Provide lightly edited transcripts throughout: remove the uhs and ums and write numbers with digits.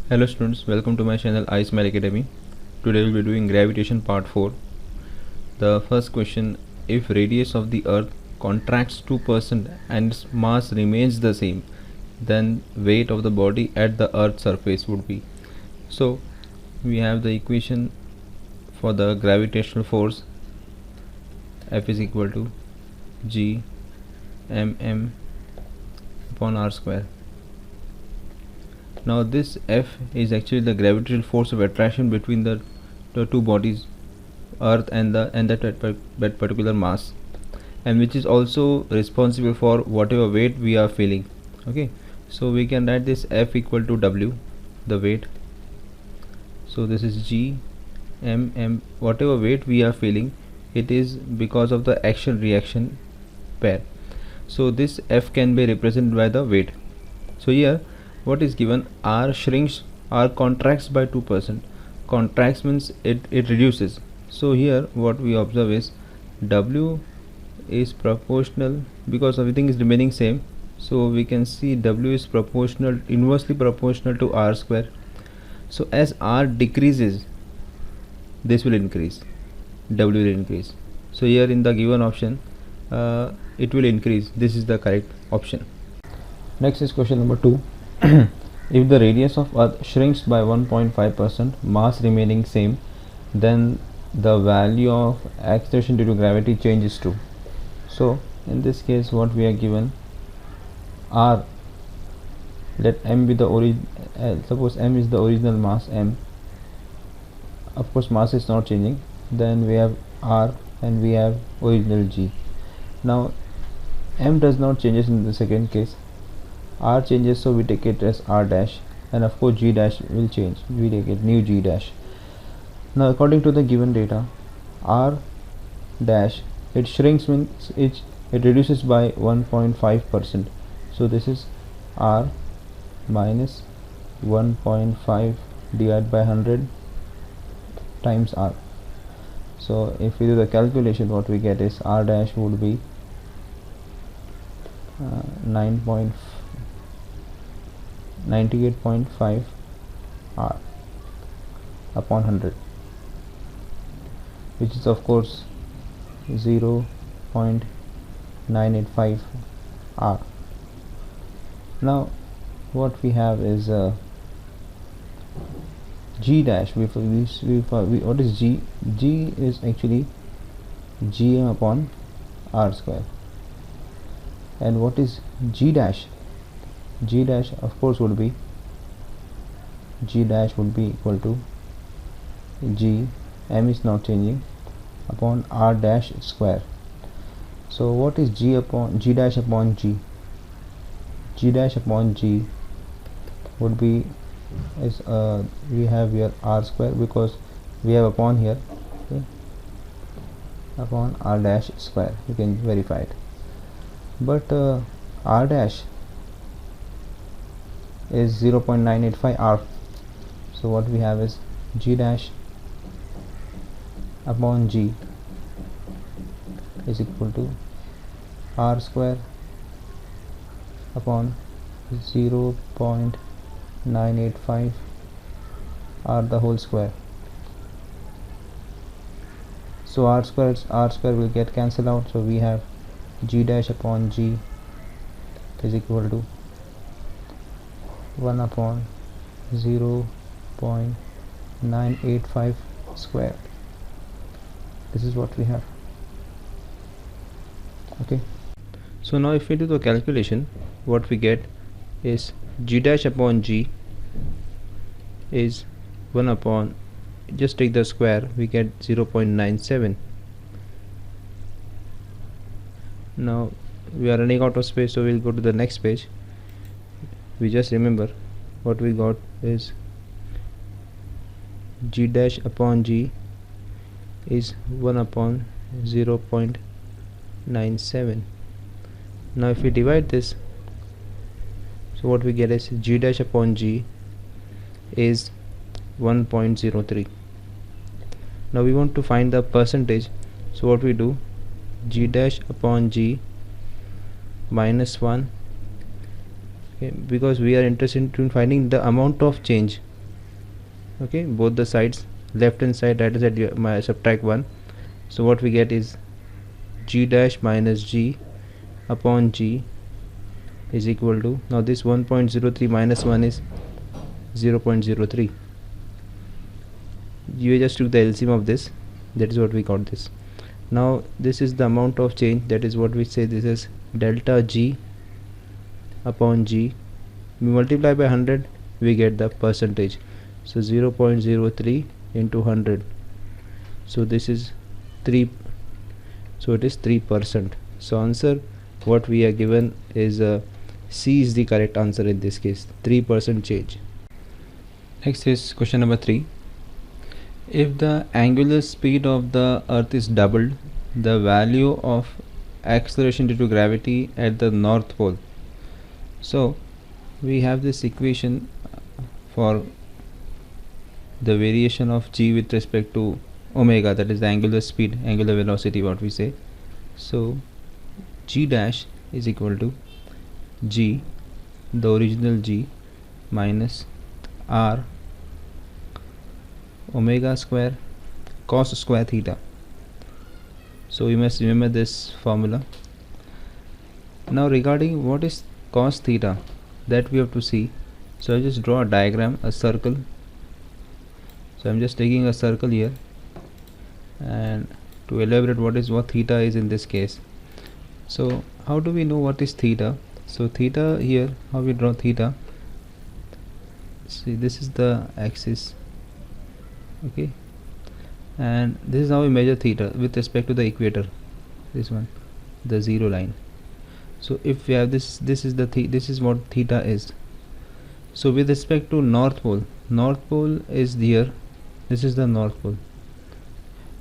Hello students, welcome to my channel iSmile Academy. Today we will be doing gravitation part 4. The first question, if radius of the earth contracts 2% and its mass remains the same, then weight of the body at the earth's surface would be. So we have the equation for the gravitational force. F is equal to G mm upon r square. Now this F is actually the gravitational force of attraction between the two bodies, earth and that particular mass, and which is also responsible for whatever weight we are feeling. Okay, so we can write this F equal to W, the weight. So this is G mm, whatever weight we are feeling, it is because of the action reaction pair. So this F can be represented by the weight. So here what is given, R shrinks, R contracts by 2%. Contracts means it reduces. So here what we observe is W is proportional, because everything is remaining same, so we can see W is proportional, inversely proportional to R square. So as R decreases, this will increase, W will increase. So here in the given option it will increase. This is the correct option. Next is question number 2. If the radius of earth shrinks by 1.5%, mass remaining same, then the value of acceleration due to gravity changes to. So in this case what we are given, R, let M be the suppose M is the original mass M, of course mass is not changing, then we have R and we have original G. Now M does not changes in the second case, R changes, so we take it as R dash, and of course G dash will change, we take it new G dash. Now according to the given data, R dash, it shrinks means it reduces by 1.5%. so this is R minus 1.5 divided by 100 times R. So if we do the calculation, what we get is R dash would be 98.5 R upon 100, which is of course 0.985 R. Now what we have is G dash. What is G? G is actually Gm upon R square. And what is G dash? G dash of course would be, G dash would be equal to G, M is not changing, upon R dash square. So what is G dash upon G? G dash upon G would be is we have here R square, because we have upon here, okay, upon R dash square, you can verify it. But R dash is 0.985 R. So what we have is G dash upon G is equal to R square upon 0.985 R the whole square. So R square will get cancelled out, so we have G dash upon G is equal to 1 upon 0.985 square. This is what we have. Okay, so now if we do the calculation, what we get is G dash upon G is 1 upon, just take the square, we get 0.97. Now we are running out of space, so we'll go to the next page. We just remember what we got is G dash upon G is 1 upon 0.97. Now if we divide this, so what we get is G dash upon G is 1.03. Now we want to find the percentage, so what we do, G dash upon G minus 1, okay, because we are interested in finding the amount of change okay, both the sides, left hand side, right hand side, subtract 1. So what we get is g dash minus g upon g is equal to, now this 1.03 minus 1 is 0.03. You just took the LCM of this, that is what we got this. Now this is the amount of change, that is what we say this is delta g upon g. We multiply by 100, we get the percentage. So 0.03 into 100, so this is 3, so it is 3%. So answer what we are given is C is the correct answer in this case, 3% change. Next is question number 3. If the angular speed of the earth is doubled, the value of acceleration due to gravity at the north pole. So we have this equation for the variation of g with respect to omega, that is the angular speed, angular velocity what we say. So g dash is equal to g, the original g, minus r omega square cos square theta. So you must remember this formula. Now regarding what is cos theta, that we have to see. So I just draw a diagram, a circle. So I'm just taking a circle here, and to elaborate what theta is in this case. So how do we know what is theta? So theta here, how we draw theta, see this is the axis, okay, and this is how we measure theta with respect to the equator, this one, the 0 line. So if we have this is the this is what theta is. So with respect to north pole is here, this is the north pole.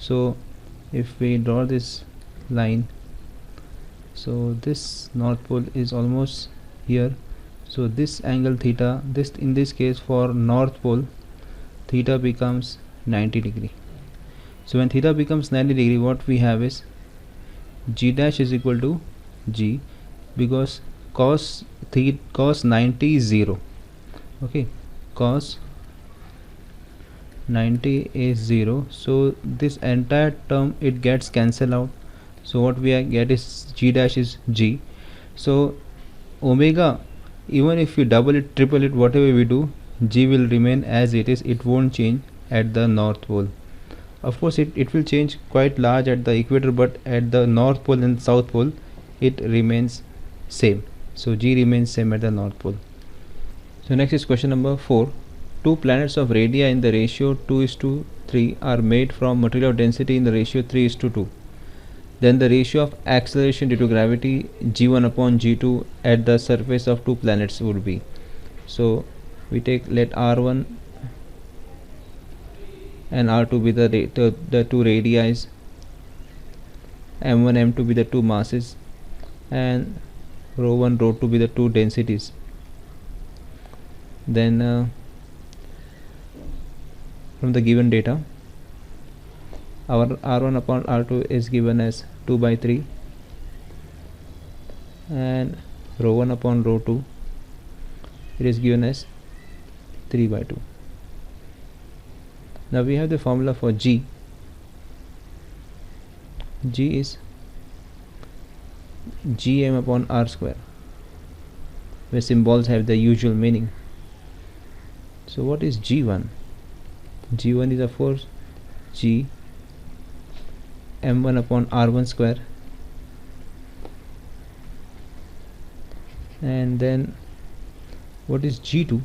So if we draw this line, so this north pole is almost here. So this angle theta, this in this case for north pole, theta becomes 90 degree. So when theta becomes 90 degree, what we have is g dash is equal to g, because cos 90 is 0, okay, cos 90 is 0. So this entire term it gets cancelled out. So what we get is g dash is g. So omega, even if we double it, triple it, whatever we do, g will remain as it is, it won't change at the north pole. Of course it will change quite large at the equator, but at the north pole and south pole it remains same. So g remains same at the north pole. So next is question number 4. Two planets of radii in the ratio 2:3 are made from material of density in the ratio 3:2. Then the ratio of acceleration due to gravity g1 upon g2 at the surface of two planets would be. So we let r1 and r2 be the two radii, m1 m2 be the two masses, and ρ1 ρ2 be the two densities. Then from the given data, our r1 upon r2 is given as 2/3, and ρ1 upon ρ2 it is given as 3/2. Now we have the formula for g. G is gm upon r square, where symbols have the usual meaning. So what is g1? G1 is of course g m1 upon r1 square, and then what is g2?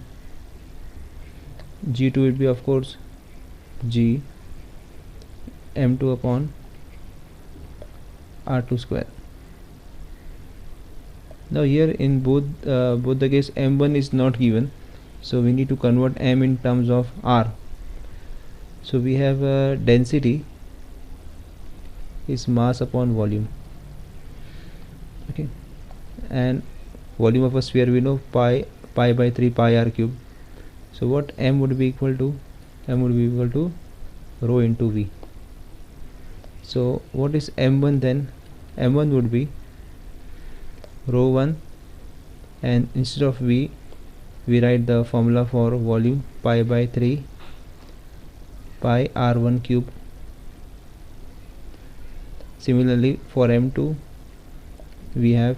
G2 will be of course g m2 upon r2 square. Now here in both the case m1 is not given, so we need to convert m in terms of r. So we have density is mass upon volume, okay, and volume of a sphere we know pi by 3 pi r cube. So what m would be equal to? M would be equal to rho into v. So what is m1 then? M1 would be rho 1, and instead of v we write the formula for volume pi by 3 pi r1 cube. Similarly for m2 we have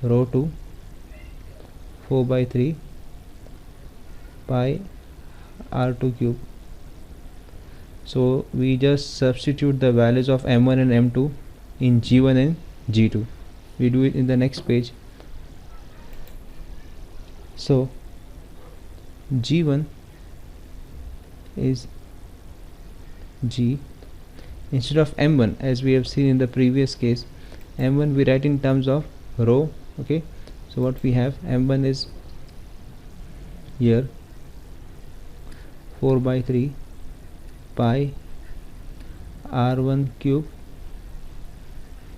rho 2 4 by 3 pi r2 cube. So we just substitute the values of m1 and m2 in g1 and g2. We do it in the next page. So g1 is g, instead of m1 as we have seen in the previous case, m1 we write in terms of rho. Okay, so what we have, m1 is here 4 by 3 pi r1 cube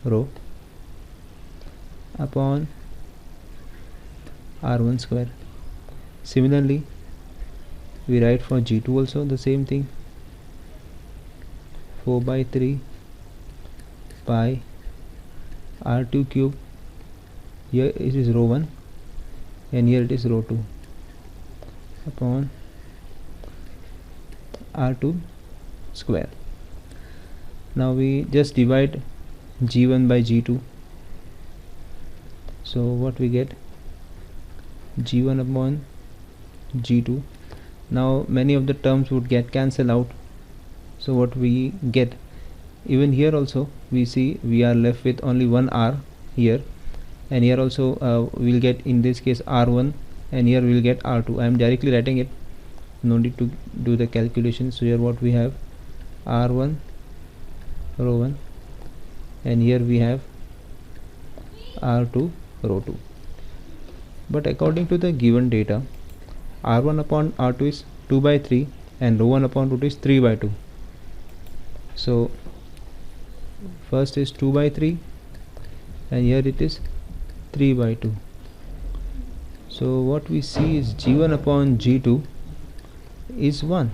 rho upon r1 square. Similarly we write for g2 also the same thing, 4 by 3 pi r2 cube. Here it is rho 1 and here it is rho 2 upon r2 square. Now we just divide g1 by g2. So what we get, g1 upon g2. Now many of the terms would get cancelled out. So what we get, even here also we see we are left with only one r here, and here also we'll get in this case r1, and here we'll get r2. I am directly writing it, no need to do the calculation. So here what we have, r1 rho 1, and here we have r2 rho 2. But according to the given data, r1 upon r2 is 2 by 3 and rho 1 upon rho 2 is 3 by 2. So first is 2 by 3 and here it is 3 by 2. So what we see is g1 upon g2 is 1.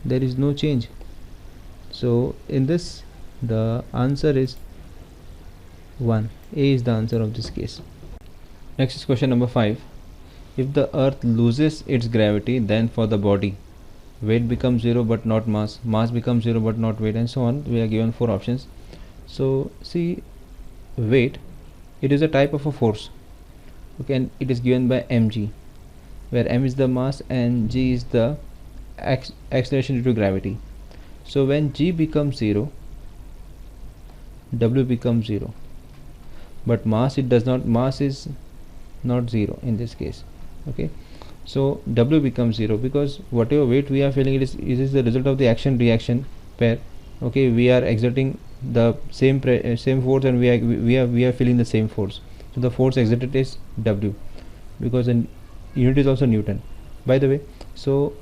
There is no change. So in this the answer is 1. A is the answer of this case. Next is question number 5. If the earth loses its gravity, then for the body, weight becomes 0 but not mass, mass becomes 0 but not weight, and so on. We are given 4 options. So see, weight, it is a type of a force, okay, and it is given by mg, where m is the mass and g is the acceleration due to gravity. So when g becomes 0, w becomes 0, but mass, it does not, mass is not 0 in this case. Okay, so w becomes 0 because whatever weight we are feeling, it is the result of the action reaction pair. Okay, we are exerting the same force and we are feeling the same force. So the force exerted is w, because the unit is also Newton, by the way. So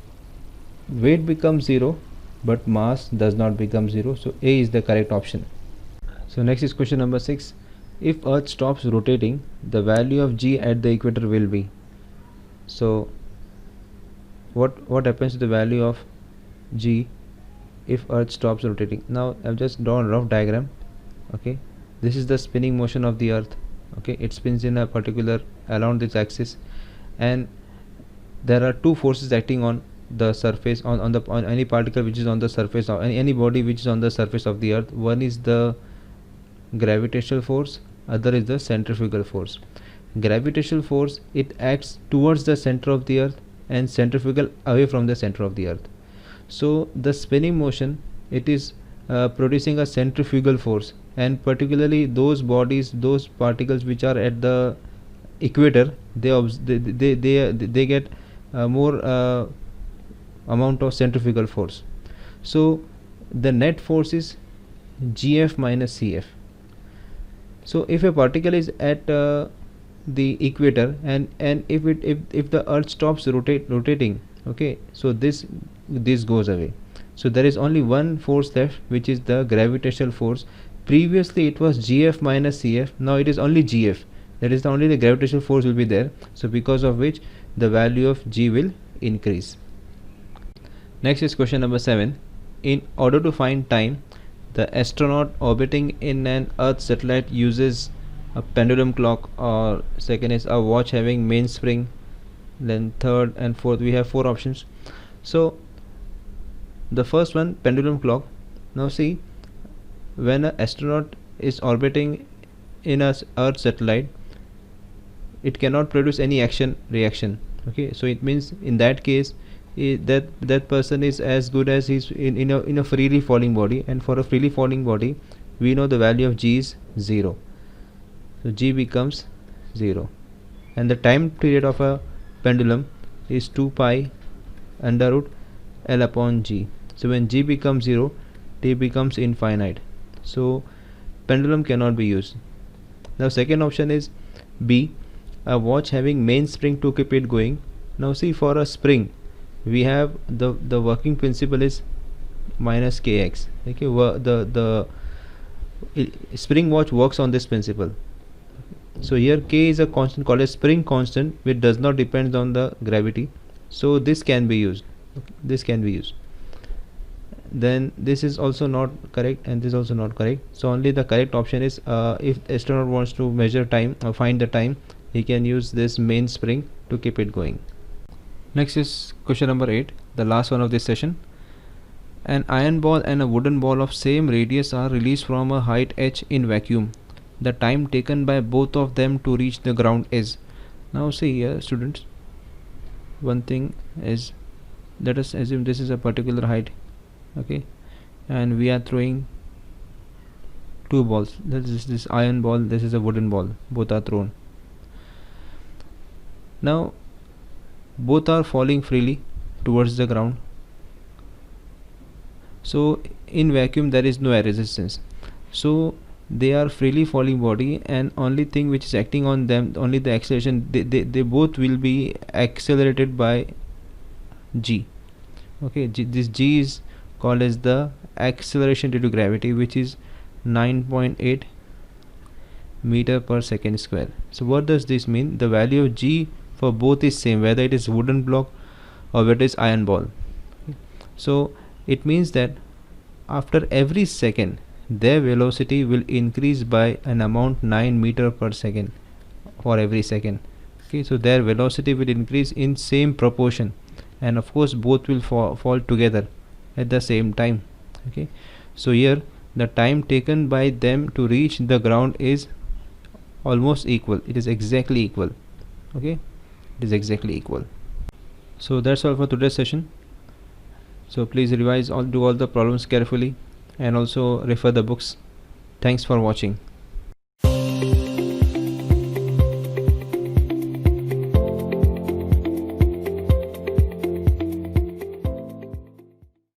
weight becomes 0 but mass does not become 0. So A is the correct option. So next is question number 6. If earth stops rotating, the value of g at the equator will be. So what happens to the value of g if earth stops rotating? Now I've just drawn a rough diagram. Okay, this is the spinning motion of the earth. Okay, it spins in a particular along this axis, and there are two forces acting on the surface, on any particle which is on the surface of any body which is on the surface of the earth. One is the gravitational force, other is the centrifugal force. Gravitational force, it acts towards the center of the earth, and centrifugal away from the center of the earth. So the spinning motion, it is producing a centrifugal force, and particularly those bodies, those particles which are at the equator, they get more amount of centrifugal force. So the net force is gf minus cf. So if a particle is at the equator, and if the earth stops rotating, okay, so this goes away. So there is only one force left, which is the gravitational force. Previously it was gf minus cf, now it is only gf. That is only the gravitational force will be there. So because of which the value of g will increase. Next is question number 7. In order to find time, the astronaut orbiting in an earth satellite uses a pendulum clock, or second is a watch having mainspring. Then third and fourth, we have 4 options. So the first one, pendulum clock. Now see, when an astronaut is orbiting in a Earth satellite, it cannot produce any action reaction. Okay, so it means in that case, that person is as good as he's in a freely falling body, and for a freely falling body, we know the value of g is 0. So g becomes 0, and the time period of a pendulum is 2 pi under root L upon g. So when g becomes 0, t becomes infinite. So pendulum cannot be used. Now second option is B, a watch having mainspring to keep it going. Now see, for a spring, we have the working principle is minus kx. Okay, the spring watch works on this principle. So here k is a constant called a spring constant, which does not depend on the gravity. So this can be used. Okay, this can be used. Then this is also not correct, and this is also not correct. So only the correct option is if astronaut wants to measure time or find the time, he can use this mainspring to keep it going. Next is question number 8, the last one of this session. An iron ball and a wooden ball of same radius are released from a height h in vacuum. The time taken by both of them to reach the ground is. Now see here, students, one thing is, let us assume this is a particular height, okay, and we are throwing two balls. This is this iron ball, this is a wooden ball, both are thrown. Now both are falling freely towards the ground. So in vacuum there is no air resistance, so they are freely falling body, and only thing which is acting on them, only the acceleration. They both will be accelerated by g. Okay, this g is called as the acceleration due to gravity, which is 9.8 meter per second square. So what does this mean? The value of g for both is same, whether it is wooden block or whether it is iron ball. So it means that after every second their velocity will increase by an amount 9 meter per second for every second. Okay, so their velocity will increase in same proportion, and of course both will fall together at the same time. Okay, so here the time taken by them to reach the ground is almost equal. It is exactly equal. Okay, it is exactly equal. So that's all for today's session. So please revise do all the problems carefully, and also refer the books. Thanks for watching.